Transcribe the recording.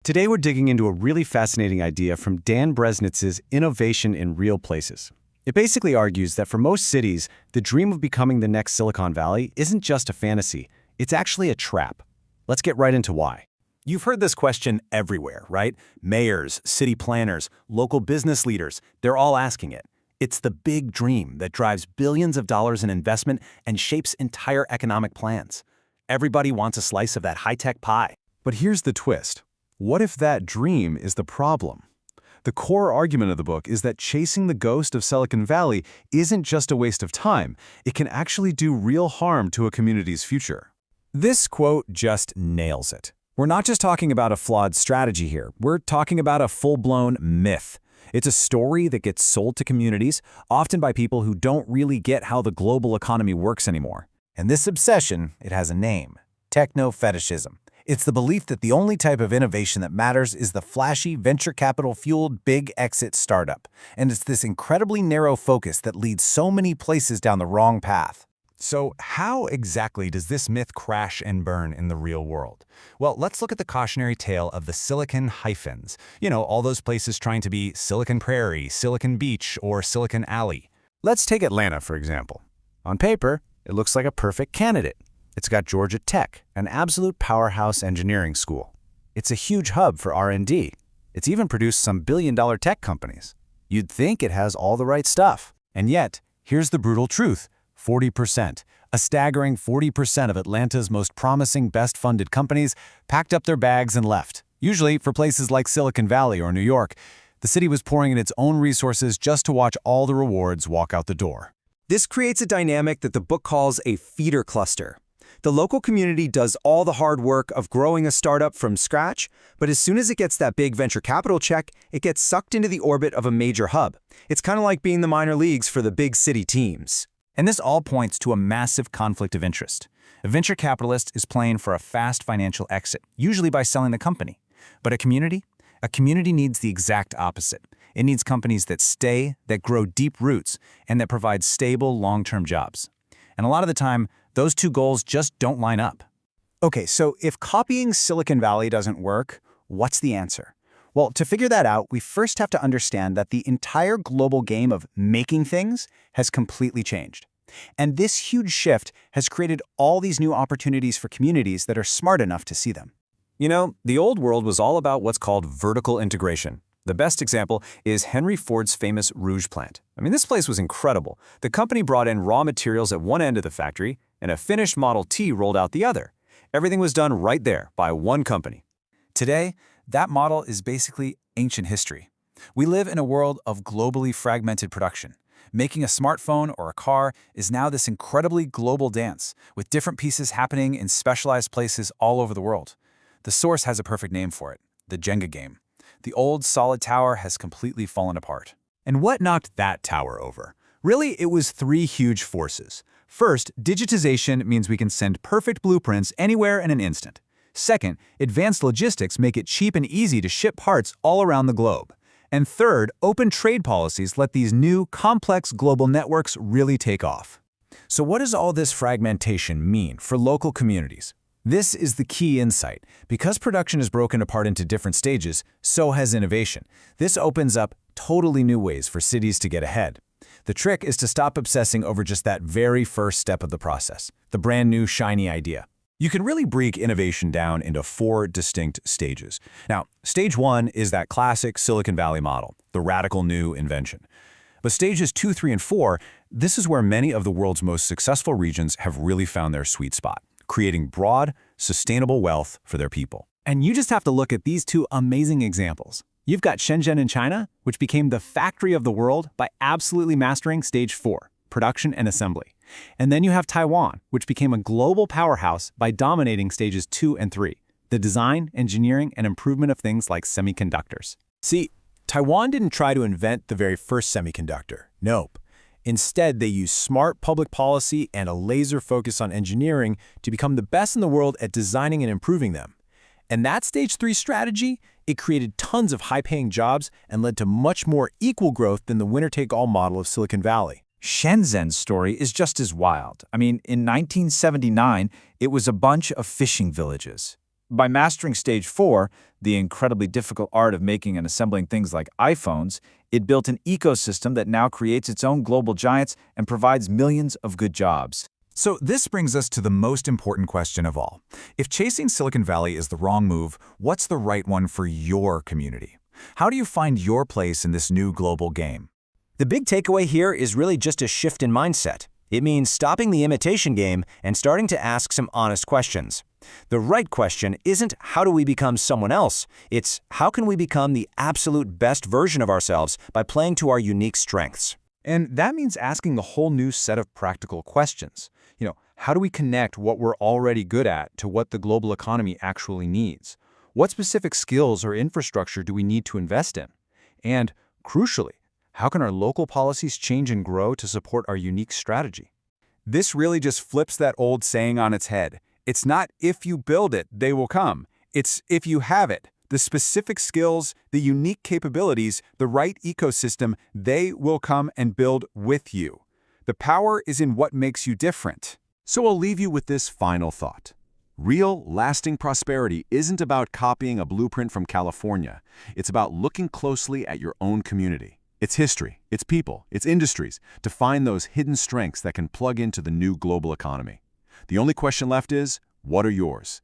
Today we're digging into a really fascinating idea from Dan Bresnitz's Innovation in Real Places. It basically argues that for most cities, the dream of becoming the next Silicon Valley isn't just a fantasy, it's actually a trap. Let's get right into why. You've heard this question everywhere, right? Mayors, city planners, local business leaders, they're all asking it. It's the big dream that drives billions of dollars in investment and shapes entire economic plans. Everybody wants a slice of that high-tech pie. But here's the twist. What if that dream is the problem? The core argument of the book is that chasing the ghost of Silicon Valley isn't just a waste of time. It can actually do real harm to a community's future. This quote just nails it. We're not just talking about a flawed strategy here. We're talking about a full-blown myth. It's a story that gets sold to communities, often by people who don't really get how the global economy works anymore. And this obsession, it has a name: techno-fetishism. It's the belief that the only type of innovation that matters is the flashy, venture capital-fueled big exit startup. And it's this incredibly narrow focus that leads so many places down the wrong path. So how exactly does this myth crash and burn in the real world? Well, let's look at the cautionary tale of the Silicon hyphens. You know, all those places trying to be Silicon Prairie, Silicon Beach, or Silicon Alley. Let's take Atlanta, for example. On paper, it looks like a perfect candidate. It's got Georgia Tech, an absolute powerhouse engineering school. It's a huge hub for R&D. It's even produced some billion-dollar tech companies. You'd think it has all the right stuff. And yet, here's the brutal truth. 40%. A staggering 40% of Atlanta's most promising, best-funded companies packed up their bags and left. Usually for places like Silicon Valley or New York, the city was pouring in its own resources just to watch all the rewards walk out the door. This creates a dynamic that the book calls a feeder cluster. The local community does all the hard work of growing a startup from scratch, but as soon as it gets that big venture capital check, it gets sucked into the orbit of a major hub. It's kind of like being the minor leagues for the big city teams. And this all points to a massive conflict of interest. A venture capitalist is playing for a fast financial exit, usually by selling the company. But a community needs the exact opposite. It needs companies that stay, that grow deep roots, and that provide stable, long-term jobs. And a lot of the time, those two goals just don't line up. Okay, so if copying Silicon Valley doesn't work, what's the answer? Well, to figure that out, we first have to understand that the entire global game of making things has completely changed. And this huge shift has created all these new opportunities for communities that are smart enough to see them. You know, the old world was all about what's called vertical integration. The best example is Henry Ford's famous Rouge plant. I mean, this place was incredible. The company brought in raw materials at one end of the factory, and a finished Model T rolled out the other. Everything was done right there by one company. Today, that model is basically ancient history. We live in a world of globally fragmented production. Making a smartphone or a car is now this incredibly global dance, with different pieces happening in specialized places all over the world. The Source has a perfect name for it: the Jenga game. The old solid tower has completely fallen apart. And what knocked that tower over? Really, it was three huge forces. First, digitization means we can send perfect blueprints anywhere in an instant. Second, advanced logistics make it cheap and easy to ship parts all around the globe. And third, open trade policies let these new, complex global networks really take off. So what does all this fragmentation mean for local communities? This is the key insight. Because production is broken apart into different stages, so has innovation. This opens up totally new ways for cities to get ahead. The trick is to stop obsessing over just that very first step of the process, the brand new shiny idea. You can really break innovation down into 4 distinct stages. Now, stage 1 is that classic Silicon Valley model, the radical new invention. But stages 2, 3, and 4, this is where many of the world's most successful regions have really found their sweet spot, creating broad, sustainable wealth for their people. And you just have to look at these two amazing examples. You've got Shenzhen in China, which became the factory of the world by absolutely mastering stage 4, production and assembly. And then you have Taiwan, which became a global powerhouse by dominating stages 2 and 3, the design, engineering, and improvement of things like semiconductors. See, Taiwan didn't try to invent the very first semiconductor. Nope. Instead, they used smart public policy and a laser focus on engineering to become the best in the world at designing and improving them. And that stage 3 strategy, it created tons of high-paying jobs and led to much more equal growth than the winner-take-all model of Silicon Valley. Shenzhen's story is just as wild. I mean, in 1979, it was a bunch of fishing villages. By mastering stage 4, the incredibly difficult art of making and assembling things like iPhones, it built an ecosystem that now creates its own global giants and provides millions of good jobs. So this brings us to the most important question of all. If chasing Silicon Valley is the wrong move, what's the right one for your community? How do you find your place in this new global game? The big takeaway here is really just a shift in mindset. It means stopping the imitation game and starting to ask some honest questions. The right question isn't how do we become someone else, it's how can we become the absolute best version of ourselves by playing to our unique strengths. And that means asking the whole new set of practical questions. How do we connect what we're already good at to what the global economy actually needs? What specific skills or infrastructure do we need to invest in? And, crucially, how can our local policies change and grow to support our unique strategy? This really just flips that old saying on its head. It's not if you build it, they will come. It's if you have it. The specific skills, the unique capabilities, the right ecosystem, they will come and build with you. The power is in what makes you different. So I'll leave you with this final thought. Real, lasting prosperity isn't about copying a blueprint from California. It's about looking closely at your own community, its history, its people, its industries, to find those hidden strengths that can plug into the new global economy. The only question left is, what are yours?